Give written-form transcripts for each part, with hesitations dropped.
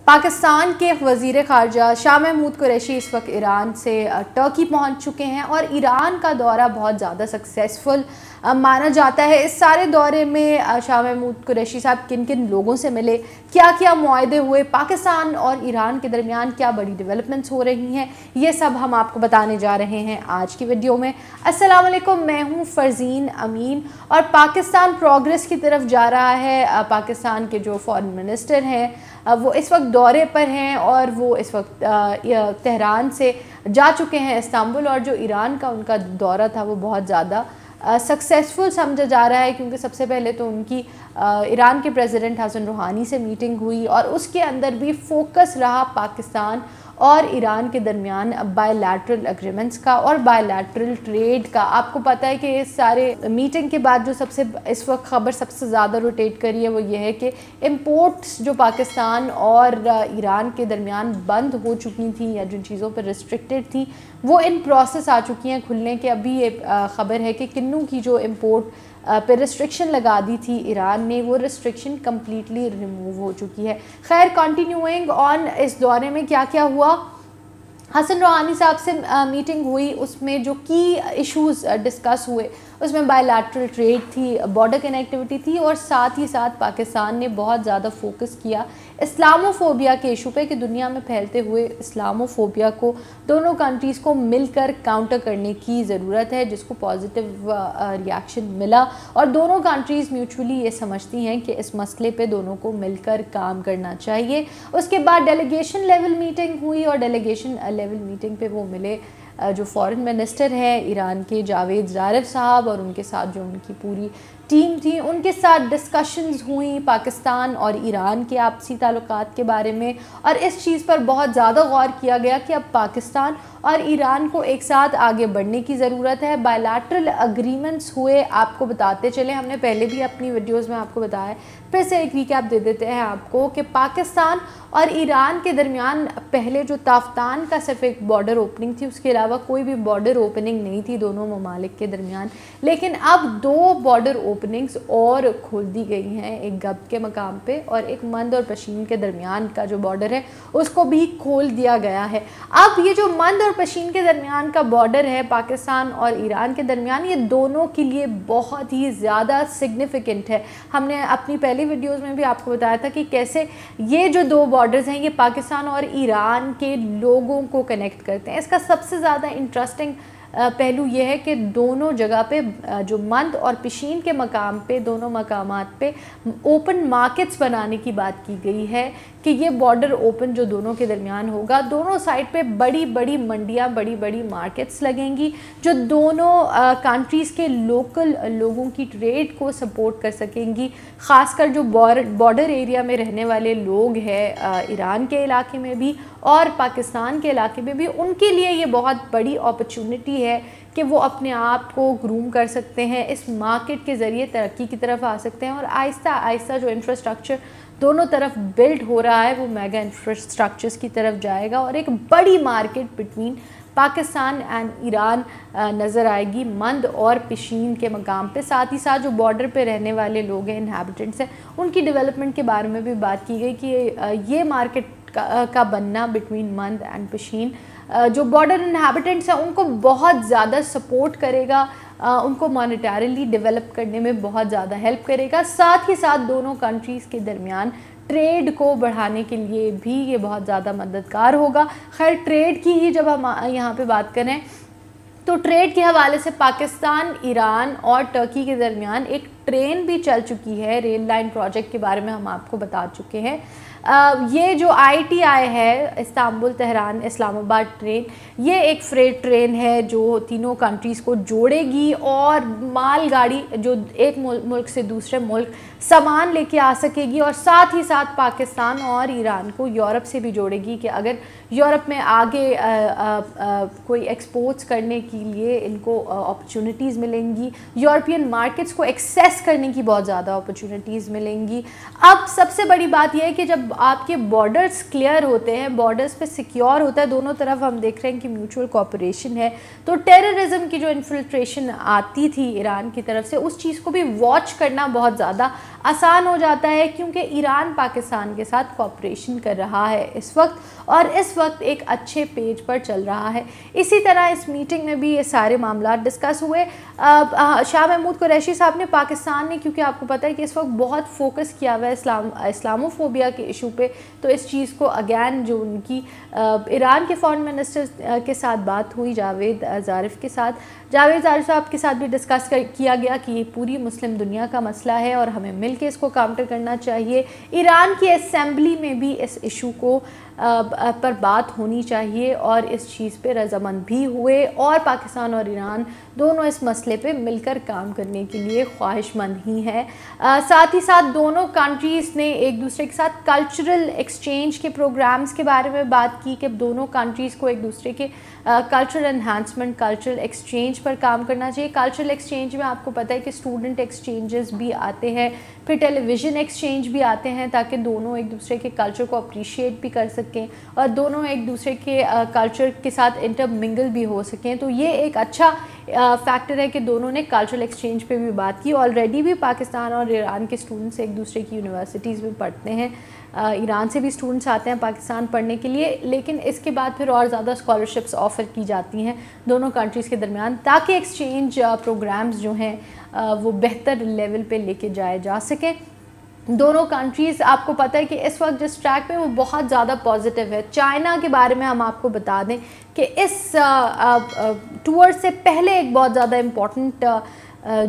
پاکستان کے وزیر خارجہ شاہ محمود قریشی اس وقت ایران سے ٹرکی پہنچ چکے ہیں اور ایران کا دورہ بہت زیادہ سکسیسفل مانا جاتا ہے۔ اس سارے دورے میں شاہ محمود قریشی صاحب کن کن لوگوں سے ملے، کیا کیا معاہدے ہوئے، پاکستان اور ایران کے درمیان کیا بڑی ڈیولپمنٹس ہو رہی ہیں، یہ سب ہم آپ کو بتانے جا رہے ہیں آج کی ویڈیو میں۔ السلام علیکم، میں ہوں فرزین امین اور پاکستان پروگریس کی طرف جا رہا ہے۔ پاکستان کے جو فارن منسٹر ہیں وہ اس وقت دورے پر ہیں اور وہ اس وقت تہران سے جا چکے ہیں استنبول، اور جو ایران کا ان کا دورہ تھا وہ بہت زیادہ سکسیسفل سمجھا جا رہا ہے، کیونکہ سب سے پہلے تو ان کی ایران کے پریزیڈنٹ حسن روحانی سے میٹنگ ہوئی اور اس کے اندر بھی فوکس رہا پاکستان اور ایران کے درمیان بائی لیٹرل اگریمنٹس کا اور بائی لیٹرل ٹریڈ کا۔ آپ کو پتہ ہے کہ اس سارے میٹنگ کے بعد جو سب سے اس وقت خبر سب سے زیادہ روٹیٹ کری ہے وہ یہ ہے کہ امپورٹس جو پاکستان اور ایران کے درمیان بند ہو چکی تھیں یا جن چیزوں پر ریسٹرکٹیڈ تھیں وہ ان پروسیس آ چکی ہیں کھلنے کے۔ ابھی یہ خبر ہے کہ کنوں کی جو امپورٹ پہ ریسٹرکشن لگا دی تھی ایران نے، وہ ریسٹرکشن کمپلیٹلی ریموو ہو چکی ہے۔ خیر، کنٹینیوئنگ آن اس دورے میں کیا کیا ہوا، حسن روحانی صاحب سے میٹنگ ہوئی، اس میں جو کی ایشوز ڈسکس ہوئے اس میں بائی لیٹرل ٹریڈ تھی، بارڈر کنیکٹیوٹی تھی، اور ساتھ ہی ساتھ پاکستان نے بہت زیادہ فوکس کیا اسلاموفوبیا کے ایشو پہ کہ دنیا میں پھیلتے ہوئے اسلاموفوبیا کو دونوں کنٹریز کو مل کر کاؤنٹر کرنے کی ضرورت ہے، جس کو پازیٹیو ریاکشن ملا اور دونوں کنٹریز میوچولی یہ سمجھتی ہیں کہ اس مسئلے پہ دونوں کو مل کر کام کرنا چاہیے۔ اس کے بعد ڈیلیگیشن لیول میٹنگ ہوئی اور ڈیلیگیشن لیول میٹنگ پہ وہ ملے جو فارن منسٹر ہیں ایران کے جاوید ظریف صاحب، اور ان کے ساتھ جو ان کی پوری ٹیم تھی، ان کے ساتھ ڈسکشنز ہوئیں پاکستان اور ایران کے آپسی تعلقات کے بارے میں، اور اس چیز پر بہت زیادہ غور کیا گیا کہ اب پاکستان اور ایران کو ایک ساتھ آگے بڑھنے کی ضرورت ہے۔ بائی لیٹرل اگریمنٹس ہوئے، آپ کو بتاتے چلیں، ہم نے پہلے بھی اپنی ویڈیوز میں آپ کو بتایا، پھر سے ایک ریکیپ دے دیتے ہیں آپ کو کہ پاکستان اور ایران کے درمیان پہلے جو تافتان کا صرف ایک بارڈر اوپننگ تھی، اس کے علاوہ کوئی بھی بارڈر اوپننگ نہیں تھی دونوں ممالک کے درمیان، لیکن اب دو بارڈر اوپننگز اور کھول دی گئی ہیں، ایک گب کے مقام پہ اور ایک مند اور پشین کے درمیان کا جو بارڈر ہے اس کو بھی کھول دیا گیا ہے۔ اب یہ جو مند اور پشین کے درمیان کا بارڈر ہے پاکستان اور ایران کے درمیان، یہ دونوں کے لیے بہت ہی زیادہ سگنیفیکنٹ ہے۔ ہم نے اپنی پہلی ویڈیوز میں بھی آپ کو بتایا تھا کہ کیسے یہ جو دو بارڈرز ہیں یہ پاکستان اور ایران کے لوگوں کو کنیکٹ کرتے ہیں۔ اس کا سب سے زیادہ انٹرسٹنگ پہلو یہ ہے کہ دونوں جگہ پہ جو مند اور پشین کے مقام پہ دونوں مقامات پہ اوپن مارکیٹس بنانے کی بات کی گئی ہے کہ یہ بارڈر اوپن جو دونوں کے درمیان ہوگا، دونوں سائڈ پہ بڑی بڑی منڈیاں، بڑی بڑی مارکیٹس لگیں گی جو دونوں کنٹریز کے لوکل لوگوں کی ٹریڈ کو سپورٹ کر سکیں گی، خاص کر جو بارڈر ایریا میں رہنے والے لوگ ہیں ایران کے علاقے میں بھی اور پاکستان کے علاقے میں بھی، ان کے لیے یہ بہت بڑی اپرچونٹی ہے کہ وہ اپنے آپ کو گروم کر سکتے ہیں، اس مارکیٹ کے ذریعے ترقی کی طرف آ سکتے ہیں، اور آہستہ آہستہ جو انفراسٹرکچر دونوں طرف بلڈ ہو رہا ہے وہ میگا انفراسٹرکچرز کی طرف جائے گا اور ایک بڑی market between Pakistan and Iran نظر آئے گی مند اور پشین کے مقام پہ۔ ساتھ ہی ساتھ جو بارڈر پہ رہنے والے لوگ ہیں، انہیبیٹنٹس ہیں، ان کی ڈیولپمنٹ کے بارے میں بھی بات کی گئی کہ یہ مارکیٹ کا بننا بٹوین مند اینڈ پشین جو بارڈر انہیبیٹنٹس ہیں ان کو بہت زیادہ سپورٹ کرے گا، ان کو مانیٹریلی ڈیولپ کرنے میں بہت زیادہ ہیلپ کرے گا، ساتھ ہی ساتھ دونوں کنٹریز کے درمیان ٹریڈ کو بڑھانے کے لیے بھی یہ بہت زیادہ مددگار ہوگا۔ خیر، ٹریڈ کی ہی جب ہم یہاں پہ بات کریں تو ٹریڈ کے حوالے سے پاکستان، ایران اور ٹرکی کے درمیان ایک ٹرین بھی چل چکی ہے، ریل لائن پروجیکٹ کے بارے میں ہم آپ کو بتا چکے ہیں۔ یہ جو ITI ہے استنبول تہران اسلام آباد ٹرین، یہ ایک فریٹ ٹرین ہے جو تینوں کنٹریز کو جوڑے گی اور مال گاڑی جو ایک ملک سے دوسرے ملک سامان لے کے آ سکے گی، اور ساتھ ہی ساتھ پاکستان اور ایران کو یورپ سے بھی جوڑے گی کہ اگر یورپ میں آگے کوئی ایکسپورٹس کرنے کے لیے ان کو اپرچونٹیز ملیں گی، یورپین مارکیٹس کو ایکسیس کرنے کی بہت زیادہ اپرچونٹیز ملیں گی۔ اب سب سے بڑی بات یہ ہے کہ جب آپ کے بارڈرز کلیئر ہوتے ہیں، بارڈرز پہ سیکیور ہوتا ہے، دونوں طرف ہم دیکھ رہے ہیں کہ میوچول کوآپریشن ہے، تو ٹیررزم کی جو انفلٹریشن آتی تھی ایران کی طرف سے اس چیز کو بھی واچ کرنا بہت زیادہ آسان ہو جاتا ہے کیونکہ ایران پاکستان کے ساتھ کوآپریشن کر رہا ہے اس وقت، اور اس وقت ایک اچھے پیج پر چل رہا ہے۔ اسی طرح اس میٹنگ میں بھی یہ سارے معاملات ڈسکس ہوئے۔ شاہ محمود قریشی صاحب نے پاکستان نے، کیونکہ آپ کو پتہ ہے کہ اس وقت بہت فوکس کیا ہوا ہے اسلاموفوبیا کے ایشو پہ، تو اس چیز کو اگین جو ان کی ایران کے فارن منسٹر کے ساتھ بات ہوئی جاوید ظارف کے ساتھ، جاوید ظارف صاحب کے ساتھ بھی ڈسکس کیا گیا کہ یہ پوری مسلم دنیا کا مسئلہ ہے اور ہمیں مل کے اس کو کاؤنٹر کرنا چاہیے۔ ایران کی اسمبلی میں بھی اس ایشو کو پر بات ہونی چاہیے اور اس چیز پہ رضامند بھی ہوئے، اور پاکستان اور ایران دونوں اس مسئلے پہ مل کر کام کرنے کے لیے خواہش مند ہی ہیں۔ ساتھ ہی ساتھ دونوں کنٹریز نے ایک دوسرے کے ساتھ کلچرل ایکسچینج کے پروگرامز کے بارے میں بات کی کہ دونوں کنٹریز کو ایک دوسرے کے کلچرل انہانسمنٹ، کلچرل ایکسچینج پر کام کرنا چاہیے۔ کلچرل ایکسچینج میں آپ کو پتہ ہے کہ اسٹوڈنٹ ایکسچینجز بھی آتے ہیں، پھر ٹیلی ویژن ایکسچینج بھی آتے ہیں، تاکہ دونوں ایک دوسرے کے کلچر کو اپریشیٹ بھی کر سکیں اور دونوں ایک دوسرے کے کلچر کے ساتھ انٹر منگل بھی ہو سکیں۔ تو یہ ایک اچھا فیکٹر ہے کہ دونوں نے کلچرل ایکسچینج پہ بھی بات کی۔ آلریڈی بھی پاکستان اور ایران کے اسٹوڈنٹس ایک دوسرے کی یونیورسٹیز میں پڑھتے ہیں، ایران سے بھی اسٹوڈنٹس آتے ہیں پاکستان پڑھنے کے لیے، لیکن اس کے بعد پھر اور زیادہ اسکالرشپس آفر کی جاتی ہیں دونوں کنٹریز کے درمیان، تاکہ ایکسچینج پروگرامز جو ہیں وہ بہتر لیول پہ لے کے جائے جا سکیں۔ دونوں کنٹریز آپ کو پتہ ہے کہ اس وقت جس ٹریک پہ وہ بہت زیادہ پازیٹیو ہے۔ چائنا کے بارے میں ہم آپ کو بتا دیں کہ اس ٹور سے پہلے ایک بہت زیادہ امپورٹنٹ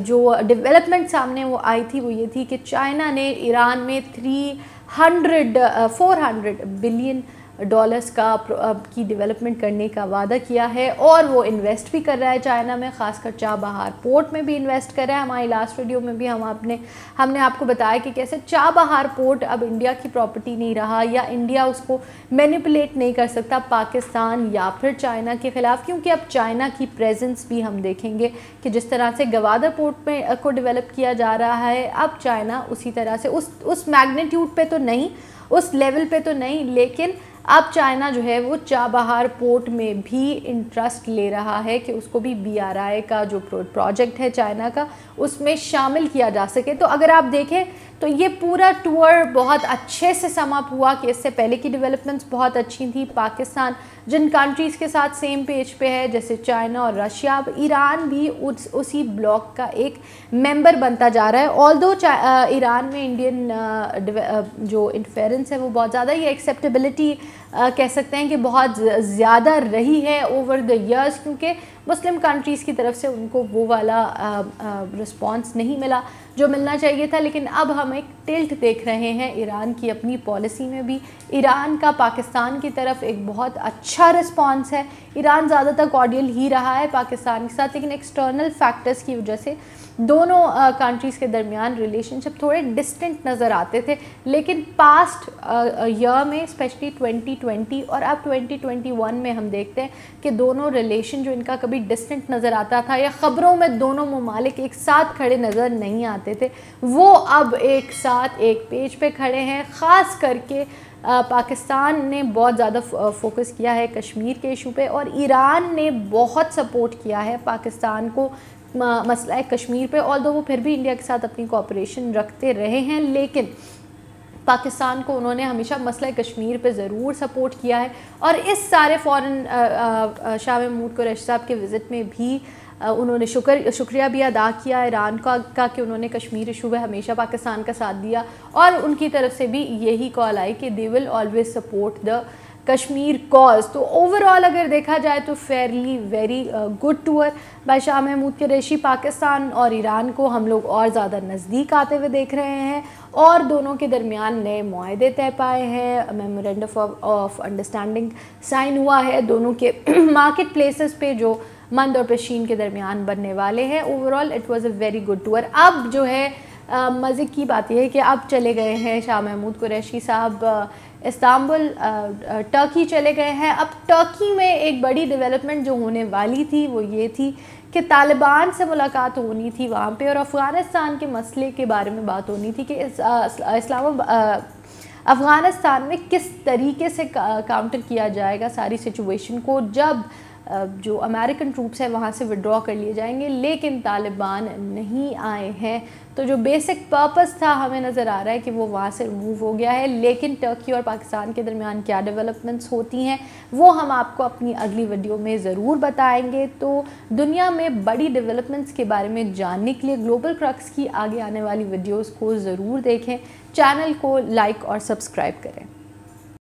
جو ڈیولپمنٹ سامنے وہ آئی تھی وہ یہ تھی کہ چائنا نے ایران میں 400 بلین ڈالرز کی ڈیولپمنٹ کرنے کا وعدہ کیا ہے، اور وہ انویسٹ بھی کر رہا ہے چائنا میں، خاص کر چاہ بہار پورٹ میں بھی انویسٹ کر رہا ہے۔ ہماری لاسٹ ویڈیو میں بھی ہم نے آپ کو بتایا کہ کیسے چاہ بہار پورٹ اب انڈیا کی پراپرٹی نہیں رہا، یا انڈیا اس کو مینیپولیٹ نہیں کر سکتا پاکستان یا پھر چائنا کے خلاف، کیونکہ اب چائنا کی پریزنس بھی ہم دیکھیں گے کہ جس طرح سے گوادر پورٹ میں کو ڈیولپ کیا جا رہا ہے، اب چائنا اسی طرح سے اس میگنیٹیوڈ پہ تو نہیں، اس لیول پہ تو نہیں، لیکن اب چائنا جو ہے وہ چاہ بہار پورٹ میں بھی انٹرسٹ لے رہا ہے کہ اس کو بھی BRI کا جو پروجیکٹ ہے چائنا کا اس میں شامل کیا جا سکے۔ تو اگر آپ دیکھیں تو یہ پورا ٹور بہت اچھے سے سم اپ ہوا کہ اس سے پہلے کی ڈیولپمنٹس بہت اچھی تھیں۔ پاکستان جن کنٹریز کے ساتھ سیم پیج پہ ہے جیسے چائنا اور رشیا، اب ایران بھی اسی بلاک کا ایک ممبر بنتا جا رہا ہے۔ آلدو ایران میں انڈین جو انٹرفیرنس ہے وہ بہت زیادہ، یہ ایکسیپٹیبلٹی کہہ سکتے ہیں کہ بہت زیادہ رہی ہے اوور دا ایئرس، کیونکہ مسلم کنٹریز کی طرف سے ان کو وہ والا رسپانس نہیں ملا جو ملنا چاہیے تھا۔ لیکن اب ہم ایک ٹلٹ دیکھ رہے ہیں ایران کی اپنی پالیسی میں بھی، ایران کا پاکستان کی طرف ایک بہت اچھا رسپانس ہے۔ ایران زیادہ تر کارڈیل ہی رہا ہے پاکستان کے ساتھ، لیکن ایکسٹرنل فیکٹرز کی وجہ سے دونوں کنٹریز کے درمیان ریلیشن شپ تھوڑے ڈسٹنٹ نظر آتے تھے، لیکن پاسٹ ایئر میں اسپیشلی 2020 اور اب 2021 میں ہم دیکھتے ہیں کہ دونوں ریلیشن جو ان کا کبھی ڈسٹنٹ نظر آتا تھا یا خبروں میں دونوں ممالک ایک ساتھ کھڑے نظر نہیں آتے تھے، وہ اب ایک ساتھ ایک پیج پہ کھڑے ہیں۔ خاص کر کے پاکستان نے بہت زیادہ فوکس کیا ہے کشمیر کے ایشو پہ، اور ایران نے بہت سپورٹ کیا ہے پاکستان کو مسئلہ کشمیر پہ، آلدو وہ پھر بھی انڈیا کے ساتھ اپنی کوآپریشن رکھتے رہے ہیں، لیکن پاکستان کو انہوں نے ہمیشہ مسئلہ کشمیر پہ ضرور سپورٹ کیا ہے۔ اور اس سارے فورن شاہ محمود قریشی صاحب کے وزٹ میں بھی انہوں نے شکریہ بھی ادا کیا ایران کا کہ انہوں نے کشمیر ایشو میں ہمیشہ پاکستان کا ساتھ دیا، اور ان کی طرف سے بھی یہی کال آئی کہ they will always support the Kashmir cause. تو اوور آل اگر دیکھا جائے تو fairly very good tour by Shah Mahmood Qureshi. Pakistan اور ایران کو ہم لوگ اور زیادہ نزدیک آتے ہوئے دیکھ رہے ہیں، اور دونوں کے درمیان نئے معاہدے طے پائے ہیں، میمورینڈم آف انڈرسٹینڈنگ سائن ہوا ہے، دونوں کے مارکیٹ پلیسز پہ جو مند اور پشین کے درمیان بننے والے ہیں۔ Over all it was a very good tour. اب جو ہے مزے کی بات یہ ہے کہ اب چلے گئے ہیں شاہ محمود قریشی صاحب استنبول، ٹرکی چلے گئے ہیں۔ اب ٹرکی میں ایک بڑی ڈیولپمنٹ جو ہونے والی تھی وہ یہ تھی کہ طالبان سے ملاقات ہونی تھی وہاں پہ، اور افغانستان کے مسئلے کے بارے میں بات ہونی تھی کہ افغانستان میں کس طریقے سے کاؤنٹر کیا جائے گا ساری سچویشن کو، جب جو امریکن ٹروپس ہیں وہاں سے ودرا کر لیے جائیں گے، لیکن طالبان نہیں آئے ہیں۔ تو جو بیسک پرپس تھا ہمیں نظر آ رہا ہے کہ وہ وہاں سے ریموو ہو گیا ہے، لیکن ٹرکی اور پاکستان کے درمیان کیا ڈیولپمنٹس ہوتی ہیں وہ ہم آپ کو اپنی اگلی ویڈیو میں ضرور بتائیں گے۔ تو دنیا میں بڑی ڈیولپمنٹس کے بارے میں جاننے کے لیے گلوبل کرکس کی آگے آنے والی ویڈیوز کو ضرور دیکھیں، چینل کو لائک اور سبسکرائب کریں۔